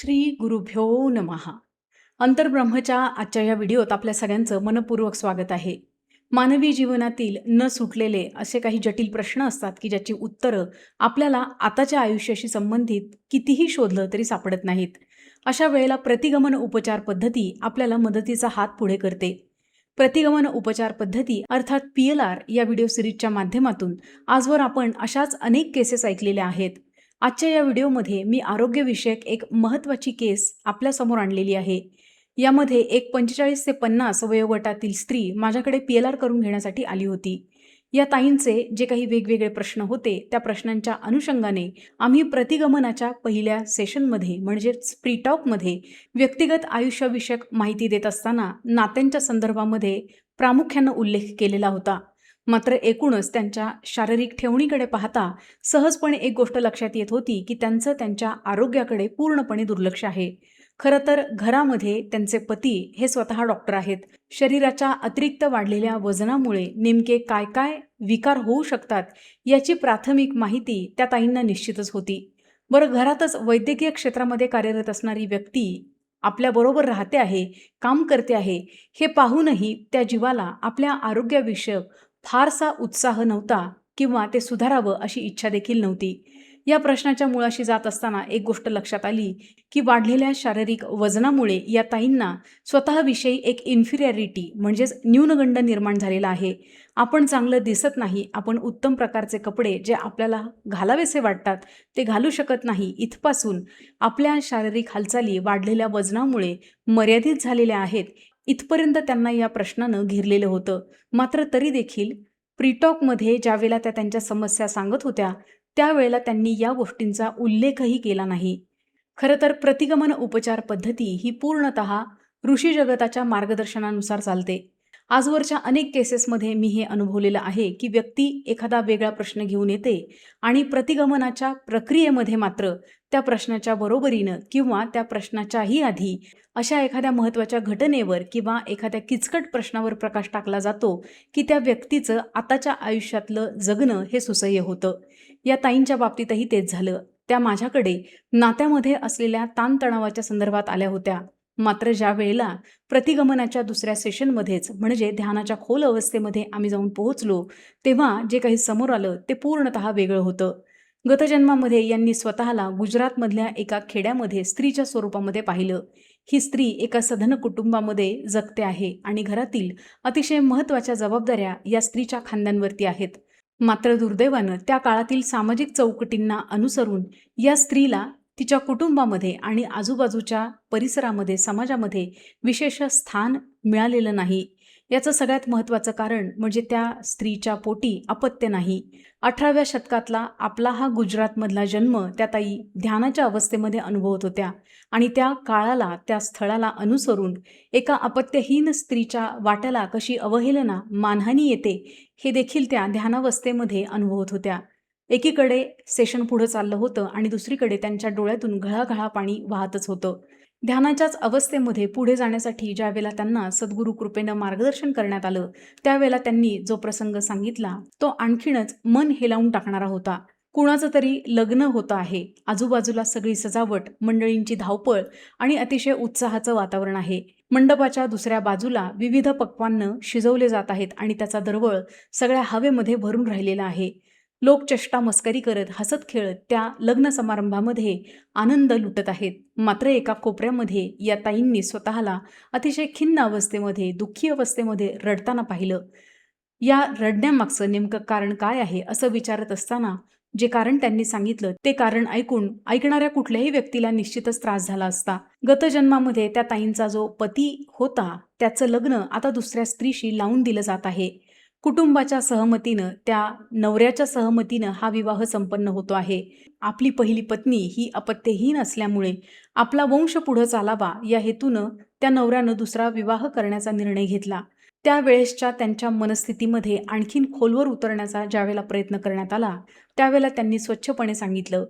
श्री गुरुभ्यो नमः. अंतर्ब्रह्मच्या आजच्या या व्हिडिओत आपल्या सगळ्यांचं मनपूर्वक स्वागत आहे. मानवी जीवनातील न सुटलेले असे काही जटिल प्रश्न असतात की ज्याची उत्तरं आपल्याला आताच्या आयुष्याशी संबंधित कितीही शोधलं तरी सापडत नाहीत. अशा वेळेला प्रतिगमन उपचार पद्धती आपल्याला मदतीचा हात पुढे करते. प्रतिगमन उपचार पद्धती अर्थात PLR या व्हिडिओ सिरीजच्या माध्यमातून आजवर आपण अशाच अनेक केसेस ऐकलेल्या आहेत. आजच्या या व्हिडिओमध्ये मी आरोग्यविषयक एक महत्त्वाची केस आपल्यासमोर आणलेली आहे. यामध्ये एक 45 ते 50 वयोगटातील स्त्री माझ्याकडे PLR करून घेण्यासाठी आली होती. या ताईंचे जे काही वेगवेगळे प्रश्न होते त्या प्रश्नांच्या अनुषंगाने आम्ही प्रतिगमनाच्या पहिल्या सेशनमध्ये म्हणजेच प्री टॉकमध्ये व्यक्तिगत आयुष्यविषयक माहिती देत असताना नात्यांच्या संदर्भामध्ये प्रामुख्यानं उल्लेख केलेला होता. मात्र एकूणच त्यांच्या शारीरिक ठेवणीकडे पाहता सहजपणे एक गोष्ट लक्षात येत होती की त्यांचं त्यांच्या आरोग्याकडे पूर्णपणे दुर्लक्ष आहे. खरं तर घरामध्ये त्यांचे पती हे स्वतः डॉक्टर आहेत. शरीराच्या अतिरिक्त वाढलेल्या वजनामुळे नेमके काय काय विकार होऊ शकतात याची प्राथमिक माहिती त्या ताईंना निश्चितच होती. बरं, घरातच वैद्यकीय क्षेत्रामध्ये कार्यरत असणारी व्यक्ती आपल्याबरोबर राहते आहे, काम करते आहे, हे पाहूनही त्या जीवाला आपल्या आरोग्याविषयक फारसा उत्साह नव्हता किंवा ते सुधारावं अशी इच्छा देखील नव्हती. या प्रश्नाच्या मुळाशी जात असताना एक गोष्ट लक्षात आली की वाढलेल्या शारीरिक वजनामुळे या ताईंना स्वतःविषयी एक इन्फिरियरिटी म्हणजेच न्यूनगंड निर्माण झालेला आहे. आपण चांगलं दिसत नाही, आपण उत्तम प्रकारचे कपडे जे आपल्याला घालावेसे वाटतात ते घालू शकत नाही, इथपासून आपल्या शारीरिक हालचाली वाढलेल्या वजनामुळे मर्यादित झालेल्या आहेत, इथपर्यंत त्यांना या प्रश्नानं घेरलेलं होतं. मात्र तरी देखील प्रीटॉकमध्ये ज्यावेळेला त्या त्यांच्या समस्या सांगत होत्या त्यावेळेला त्यांनी या गोष्टींचा उल्लेखही केला नाही. खरं तर प्रतिगमन उपचार पद्धती ही पूर्णतः ऋषी जगताच्या मार्गदर्शनानुसार चालते. आजवरच्या अनेक केसेसमध्ये मी हे अनुभवलेलं आहे की व्यक्ती एखादा वेगळा प्रश्न घेऊन येते आणि प्रतिगमनाच्या प्रक्रियेमध्ये मात्र त्या प्रश्नाच्या बरोबरीनं किंवा त्या प्रश्नाच्याही आधी अशा एखाद्या महत्त्वाच्या घटनेवर किंवा एखाद्या किचकट प्रश्नावर प्रकाश टाकला जातो की त्या व्यक्तीचं आताच्या आयुष्यातलं जगणं हे सुसह्य होतं. या ताईंच्या बाबतीतही तेच झालं. त्या माझ्याकडे नात्यामध्ये असलेल्या ताणतणावाच्या संदर्भात आल्या होत्या. मात्र ज्या वेळेला प्रतिगमनाच्या दुसऱ्या सेशनमध्येच म्हणजे ध्यानाच्या खोल अवस्थेमध्ये आम्ही जाऊन पोहोचलो तेव्हा जे काही समोर आलं ते पूर्णतः वेगळं होतं. गतजन्मामध्ये यांनी स्वतःला गुजरातमधल्या एका खेड्यामध्ये स्त्रीच्या स्वरूपामध्ये पाहिलं. ही स्त्री एका सधन कुटुंबामध्ये जगते आहे आणि घरातील अतिशय महत्त्वाच्या जबाबदाऱ्या या स्त्रीच्या खांद्यांवरती आहेत. मात्र दुर्दैवानं त्या काळातील सामाजिक चौकटींना अनुसरून या स्त्रीला तिच्या कुटुंबामध्ये आणि आजूबाजूच्या परिसरामध्ये समाजामध्ये विशेष स्थान मिळालेलं नाही. याचं सगळ्यात महत्त्वाचं कारण म्हणजे त्या स्त्रीच्या पोटी अपत्य नाही. 18व्या शतकातला आपला हा गुजरातमधला जन्म त्या ताई ध्यानाच्या अवस्थेमध्ये अनुभवत होत्या आणि त्या काळाला त्या स्थळाला अनुसरून एका अपत्यहीन स्त्रीच्या वाट्याला कशी अवहेलना मानहानी येते हे देखील त्या ध्यानावस्थेमध्ये अनुभवत होत्या. एकीकडे सेशन पुढं चाललं होतं आणि दुसरीकडे त्यांच्या डोळ्यातून घळाघळा पाणी वाहतच होतं. ध्यानाच्याच अवस्थेमध्ये पुढे जाण्यासाठी ज्यावेळेला त्यांना सद्गुरू कृपेनं मार्गदर्शन करण्यात आलं त्यावेळेला त्यांनी जो प्रसंग सांगितला तो आणखीनच मन हेलावून टाकणारा होता. कुणाचं तरी लग्न होतं आहे, आजूबाजूला सगळी सजावट, मंडळींची धावपळ आणि अतिशय उत्साहाचं वातावरण आहे. मंडपाच्या दुसऱ्या बाजूला विविध पक्वान्न शिजवले जात आहेत आणि त्याचा दरवळ सगळ्या हवेमध्ये भरून राहिलेला आहे. लोक चेष्टा मस्करी करत हसत खेळत त्या लग्न समारंभामध्ये आनंद लुटत आहेत. मात्र एका कोपऱ्यामध्ये या ताईंनी स्वतःला अतिशय खिन्न अवस्थेमध्ये, दुःखी अवस्थेमध्ये रडताना पाहिलं. या रडण्यामागचं नेमकं कारण काय आहे असं विचारत असताना जे कारण त्यांनी सांगितलं ते कारण ऐकून ऐकणाऱ्या कुठल्याही व्यक्तीला निश्चितच त्रास झाला असता. गतजन्मामध्ये त्या ताईंचा जो पती होता त्याचं लग्न आता दुसऱ्या स्त्रीशी लावून दिलं जात आहे. कुटुंबाच्या सहमतीनं, त्या नवऱ्याच्या सहमतीनं हा विवाह संपन्न होतो आहे. आपली पहिली पत्नी ही अपत्यहीन असल्यामुळे आपला वंश पुढं चालावा या हेतूनं त्या नवऱ्यानं दुसरा विवाह करण्याचा निर्णय घेतला. त्यावेळेसच्या त्यांच्या मनस्थितीमध्ये आणखीन खोलवर उतरण्याचा ज्यावेळेला प्रयत्न करण्यात आला त्यावेळेला त्यांनी स्वच्छपणे सांगितलं,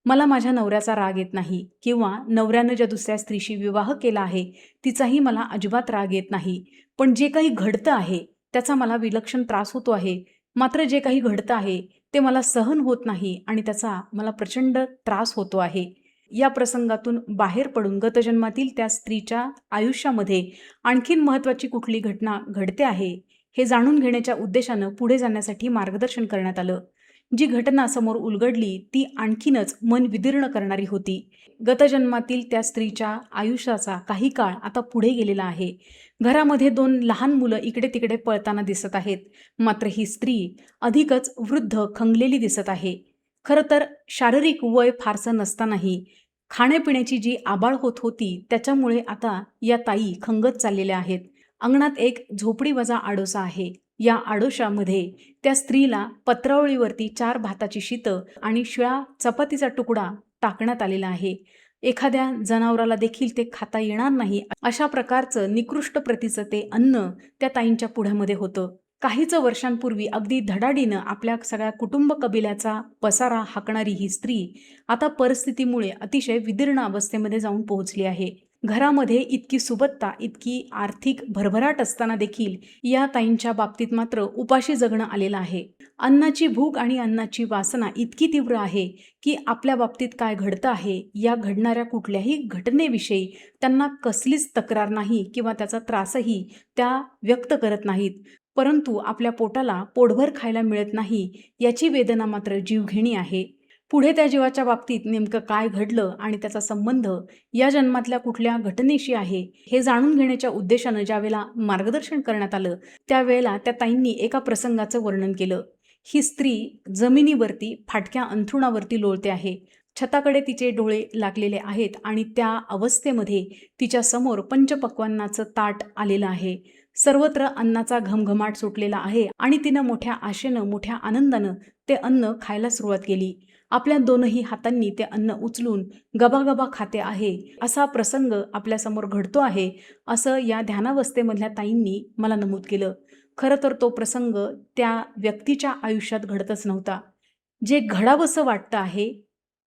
मला माझ्या नवऱ्याचा राग येत नाही किंवा नवऱ्यानं ज्या दुसऱ्या स्त्रीशी विवाह केला आहे तिचाही मला अजिबात राग येत नाही. पण जे काही घडतं आहे त्याचा मला विलक्षण त्रास होतो आहे. मात्र जे काही घडतं आहे ते मला सहन होत नाही आणि त्याचा मला प्रचंड त्रास होतो आहे. या प्रसंगातून बाहेर पडून गतजन्मातील त्या स्त्रीच्या आयुष्यामध्ये आणखीन महत्त्वाची कुठली घटना घडते आहे हे जाणून घेण्याच्या उद्देशानं पुढे जाण्यासाठी मार्गदर्शन करण्यात आलं. जी घटना समोर उलगडली ती आणखीनच मन विदीर्ण करणारी होती. गतजन्मातील त्या स्त्रीच्या आयुष्याचा काही काळ आता पुढे गेलेला आहे. घरामध्ये 2 लहान मुलं इकडे तिकडे पळताना दिसत आहेत. मात्र ही स्त्री अधिकच वृद्ध खंगलेली दिसत आहे. खरं तर शारीरिक वय फारसं नसतानाही खाण्यापिण्याची जी आबाळ होत होती त्याच्यामुळे आता या ताई खंगत चाललेल्या आहेत. अंगणात एक झोपडीवजा आडोसा आहे. या आडोशामध्ये त्या स्त्रीला पत्रावळीवरती 4 भाताची शीतं आणि शिळा चपातीचा तुकडा टाकण्यात आलेला आहे. एखाद्या जनावराला देखील ते खाता येणार नाही अशा प्रकारचं निकृष्ट प्रतीचं ते अन्न त्या ताईंच्या पुढ्यामध्ये होतं. काहीच वर्षांपूर्वी अगदी धडाडीनं आपल्या सगळ्या कुटुंब कबिल्याचा पसारा हाकणारी ही स्त्री आता परिस्थितीमुळे अतिशय विदीर्ण अवस्थेमध्ये जाऊन पोहोचली आहे. घरामध्ये इतकी सुबत्ता, इतकी आर्थिक भरभराट असताना देखील या ताईंच्या बाबतीत मात्र उपाशी जगणं आलेलं आहे. अन्नाची भूक आणि अन्नाची वासना इतकी तीव्र आहे की आपल्या बाबतीत काय घडतं आहे या घडणाऱ्या कुठल्याही घटनेविषयी त्यांना कसलीच तक्रार नाही किंवा त्याचा त्रासही त्या व्यक्त करत नाहीत. परंतु आपल्या पोटाला पोटभर खायला मिळत नाही याची वेदना मात्र जीवघेणी आहे. पुढे त्या जीवाच्या बाबतीत नेमकं काय घडलं आणि त्याचा संबंध या जन्मातल्या कुठल्या घटनेशी आहे हे जाणून घेण्याच्या उद्देशानं ज्यावेळेला मार्गदर्शन करण्यात आलं त्यावेळेला त्या ताईंनी एका प्रसंगाचं वर्णन केलं. ही स्त्री जमिनीवरती फाटक्या अंथरुणावरती लोळते आहे. छताकडे तिचे डोळे लागलेले आहेत आणि त्या अवस्थेमध्ये तिच्या समोर पंचपक्वान्नाचं ताट आलेलं आहे. सर्वत्र अन्नाचा घमघमाट सुटलेला आहे आणि तिनं मोठ्या आशेनं, मोठ्या आनंदानं ते अन्न खायला सुरुवात केली. आपल्या 2ही हातांनी ते अन्न उचलून गबागबा खाते आहे असा प्रसंग आपल्यासमोर घडतो आहे असं या ध्यानावस्थेमधल्या ताईंनी मला नमूद केलं. खरं तर तो प्रसंग त्या व्यक्तीच्या आयुष्यात घडतच नव्हता. जे घडावंसं वाटतं आहे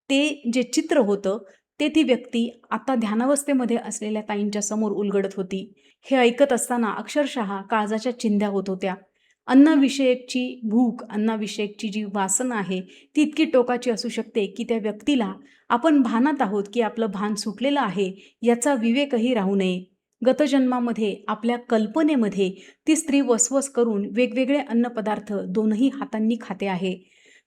ते जे चित्र होतं ते ती व्यक्ती आता ध्यानावस्थेमध्ये असलेल्या ताईंच्या समोर उलगडत होती. हे ऐकत असताना अक्षरशः काळजाच्या चिंध्या होत होत्या. अन्नाविषयकची भूक, अन्नाविषयकची जी वासना आहे ती इतकी टोकाची असू शकते की त्या व्यक्तीला आपण भानात आहोत की आपलं भान सुटलेलं आहे याचा विवेकही राहू नये. गतजन्मामध्ये आपल्या कल्पनेमध्ये ती स्त्री वसवस करून वेगवेगळे अन्नपदार्थ 2ही हातांनी खाते आहे.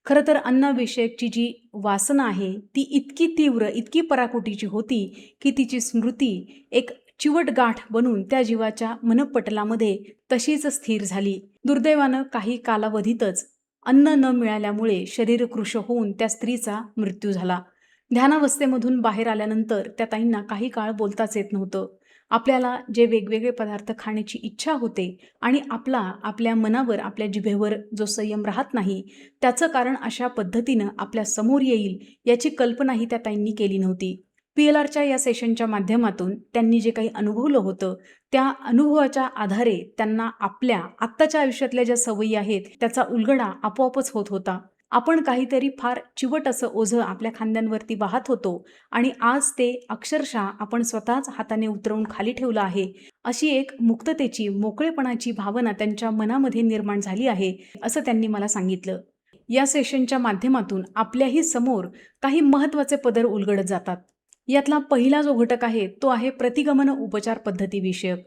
खरं तर अन्नाविषयकची जी वासना आहे ती इतकी तीव्र, इतकी पराकोटीची होती की तिची स्मृती एक चिवट गाठ बनून त्या जीवाच्या मनपटलामध्ये तशीच स्थिर झाली. दुर्दैवानं काही कालावधीतच अन्न न मिळाल्यामुळे शरीरकृश होऊन त्या स्त्रीचा मृत्यू झाला. ध्यानावस्थेमधून बाहेर आल्यानंतर त्या ताईंना काही काळ बोलताच येत नव्हतं. आपल्याला जे वेगवेगळे पदार्थ खाण्याची इच्छा होते आणि आपल्या मनावर, आपल्या जिभेवर जो संयम राहत नाही त्याचं कारण अशा पद्धतीनं आपल्या समोर येईल याची कल्पनाही त्या ताईंनी केली नव्हती. PLRच्या या सेशनच्या माध्यमातून त्यांनी जे काही अनुभवलं होतं त्या अनुभवाच्या आधारे त्यांना आपल्या आत्ताच्या आयुष्यातल्या ज्या सवयी आहेत त्याचा उलगडा आपोआपच होत होता. आपण काहीतरी फार चिवट असं ओझं आपल्या खांद्यांवरती वाहत होतो आणि आज ते अक्षरशः आपण स्वतःच हाताने उतरवून खाली ठेवलं आहे अशी एक मुक्ततेची, मोकळेपणाची भावना त्यांच्या मनामध्ये निर्माण झाली आहे असं त्यांनी मला सांगितलं. या सेशनच्या माध्यमातून आपल्याही समोर काही महत्त्वाचे पदर उलगडत जातात. यातला पहिला जो घटक आहे तो आहे प्रतिगमन उपचार पद्धतीविषयक.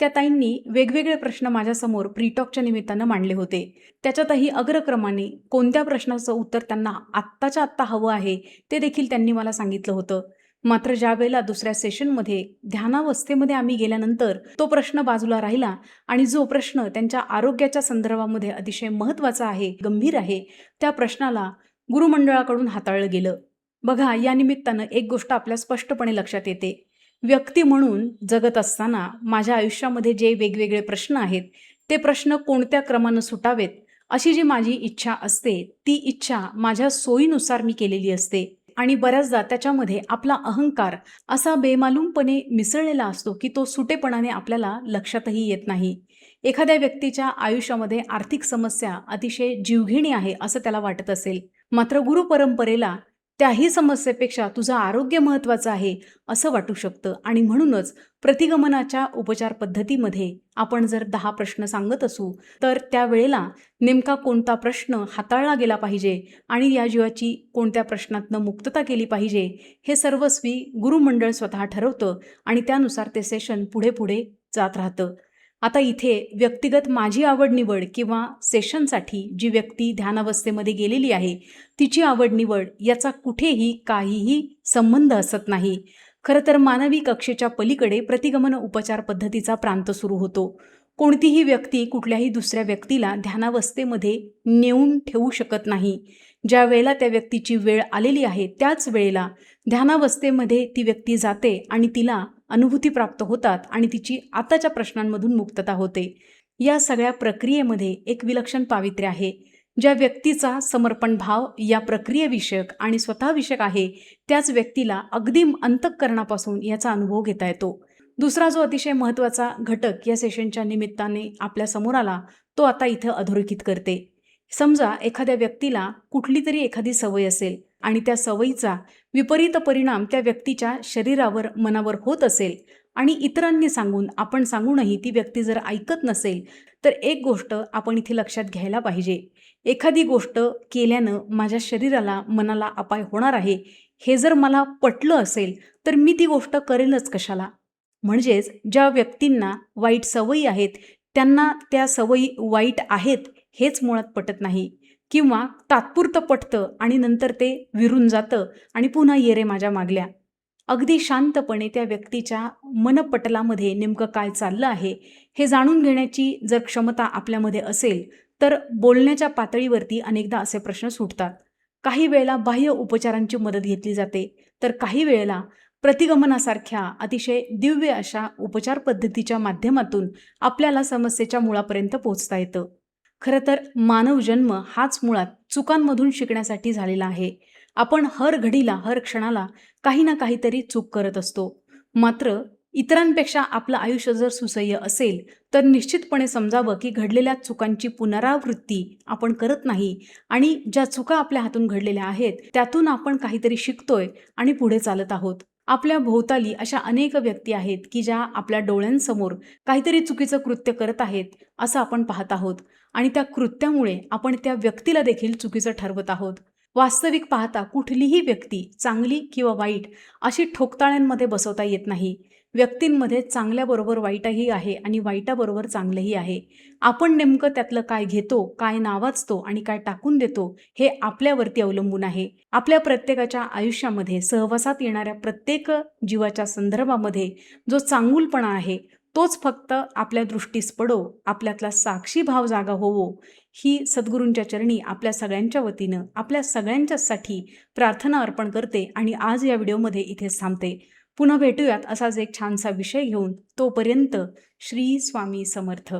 त्या ताईंनी वेगवेगळे प्रश्न माझ्यासमोर प्रीटॉकच्या निमित्तानं मांडले होते. त्याच्यातही अग्रक्रमाने कोणत्या प्रश्नाचं उत्तर त्यांना आत्ताच्या आत्ता हवं आहे ते देखील त्यांनी मला सांगितलं होतं. मात्र ज्या वेळेला दुसऱ्या सेशनमध्ये ध्यानावस्थेमध्ये आम्ही गेल्यानंतर तो प्रश्न बाजूला राहिला आणि जो प्रश्न त्यांच्या आरोग्याच्या संदर्भामध्ये अतिशय महत्त्वाचा आहे, गंभीर आहे, त्या प्रश्नाला गुरुमंडळाकडून हाताळलं गेलं. बघा, या निमित्तानं एक गोष्ट आपल्या स्पष्टपणे लक्षात येते. व्यक्ती म्हणून जगत असताना माझ्या आयुष्यामध्ये जे वेगवेगळे प्रश्न आहेत ते प्रश्न कोणत्या क्रमानं सुटावेत अशी जी माझी इच्छा असते ती इच्छा माझ्या सोयीनुसार मी केलेली असते आणि बऱ्याचदा त्याच्यामध्ये आपला अहंकार असा बेमालूमपणे मिसळलेला असतो की तो सुटेपणाने आपल्याला लक्षातही येत नाही. एखाद्या व्यक्तीच्या आयुष्यामध्ये आर्थिक समस्या अतिशय जीवघेणी आहे असं त्याला वाटत असेल, मात्र गुरुपरंपरेला त्याही समस्येपेक्षा तुझं आरोग्य महत्त्वाचं आहे असं वाटू शकतं आणि म्हणूनच प्रतिगमनाच्या उपचार पद्धतीमध्ये आपण जर 10 प्रश्न सांगत असू तर त्यावेळेला नेमका कोणता प्रश्न हाताळला गेला पाहिजे आणि या जीवाची कोणत्या प्रश्नातनं मुक्तता केली पाहिजे हे सर्वस्वी गुरुमंडळ स्वतः ठरवतं आणि त्यानुसार ते सेशन पुढे पुढे जात राहतं. आता इथे व्यक्तिगत माझी आवड निवड किंवा सेशनसाठी जी व्यक्ती ध्यानावस्थेमध्ये गेलेली आहे तिची आवड निवड याचा कुठेही काहीही संबंध असत नाही. खरं तर मानवी कक्षेच्या पलीकडे प्रतिगमन उपचार पद्धतीचा प्रांत सुरू होतो. कोणतीही व्यक्ती कुठल्याही दुसऱ्या व्यक्तीला ध्यानावस्थेमध्ये नेऊन ठेवू शकत नाही. ज्या वेळेला त्या व्यक्तीची वेळ आलेली आहे त्याच वेळेला ध्यानावस्थेमध्ये ती व्यक्ती जाते आणि तिला अनुभूती प्राप्त होतात आणि तिची आताच्या प्रश्नांमधून मुक्तता होते. या सगळ्या प्रक्रियेमध्ये एक विलक्षण पावित्र्य आहे. ज्या व्यक्तीचा समर्पण भाव या प्रक्रियेविषयक आणि स्वतःविषयक आहे त्याच व्यक्तीला अगदी अंतःकरणापासून याचा अनुभव घेता येतो. दुसरा जो अतिशय महत्त्वाचा घटक या सेशनच्या निमित्ताने आपल्या समोर आला तो आता इथं अधोरेखित करते. समजा एखाद्या व्यक्तीला कुठली तरी एखादी सवय असेल आणि त्या सवयीचा विपरीत परिणाम त्या व्यक्तीच्या शरीरावर मनावर होत असेल आणि इतरांनी सांगून आपण सांगूनही ती व्यक्ती जर ऐकत नसेल तर एक गोष्ट आपण इथे लक्षात घ्यायला पाहिजे. एखादी गोष्ट केल्यानं माझ्या शरीराला मनाला अपाय होणार आहे हे जर मला पटलं असेल तर मी ती गोष्ट करेलच कशाला. म्हणजेच ज्या व्यक्तींना वाईट सवयी आहेत त्यांना त्या सवयी वाईट आहेत हेच मुळात पटत नाही किंवा तात्पुरतं पटतं आणि नंतर ते विरून जातं आणि पुन्हा ये रे माझ्या मागल्या. अगदी शांतपणे त्या व्यक्तीच्या मनपटलामध्ये नेमकं काय चाललं आहे हे जाणून घेण्याची जर क्षमता आपल्यामध्ये असेल तर बोलण्याच्या पातळीवरती अनेकदा असे प्रश्न सुटतात. काही वेळेला बाह्य उपचारांची मदत घेतली जाते तर काही वेळेला प्रतिगमनासारख्या अतिशय दिव्य अशा उपचार पद्धतीच्या माध्यमातून आपल्याला समस्येच्या मुळापर्यंत पोहोचता येतं. खरं तर मानव जन्म हाच मुळात चुकांमधून शिकण्यासाठी झालेला आहे. आपण हर घडीला हर क्षणाला काही ना काहीतरी चूक करत असतो. मात्र इतरांपेक्षा आपलं आयुष्य जर सुसह्य असेल तर निश्चितपणे समजावं की घडलेल्या चुकांची पुनरावृत्ती आपण करत नाही आणि ज्या चुका आपल्या हातून घडलेल्या आहेत त्यातून आपण काहीतरी शिकतोय आणि पुढे चालत आहोत. आपल्या भोवताली अशा अनेक व्यक्ती आहेत की ज्या आपल्या डोळ्यांसमोर काहीतरी चुकीचं कृत्य करत आहेत असं आपण पाहत आहोत आणि त्या कृत्यामुळे आपण त्या व्यक्तीला देखील चुकीचं ठरवत आहोत. वास्तविक पाहता कुठलीही व्यक्ती चांगली किंवा वाईट अशी ठोकताळ्यांमध्ये बसवता येत नाही. व्यक्तींमध्ये चांगल्याबरोबर वाईटही आहे आणि वाईटाबरोबर चांगलंही आहे. आपण नेमकं त्यातलं काय घेतो, काय नावाजतो आणि काय टाकून देतो हे आपल्यावरती अवलंबून आहे. आपल्या प्रत्येकाच्या आयुष्यामध्ये सहवासात येणाऱ्या प्रत्येक जीवाच्या संदर्भामध्ये जो चांगुलपणा आहे तोच फक्त आपल्या दृष्टीस पडो, आपल्यातला साक्षी भाव जागा होवो ही सद्गुरूंच्या चरणी आपल्या सगळ्यांच्या वतीनं आपल्या सगळ्यांच्यासाठी प्रार्थना अर्पण करते आणि आज या व्हिडिओमध्ये इथेच थांबते. पुन्हा भेटूयात असाच एक छानसा विषय घेऊन. तोपर्यंत श्री स्वामी समर्थ.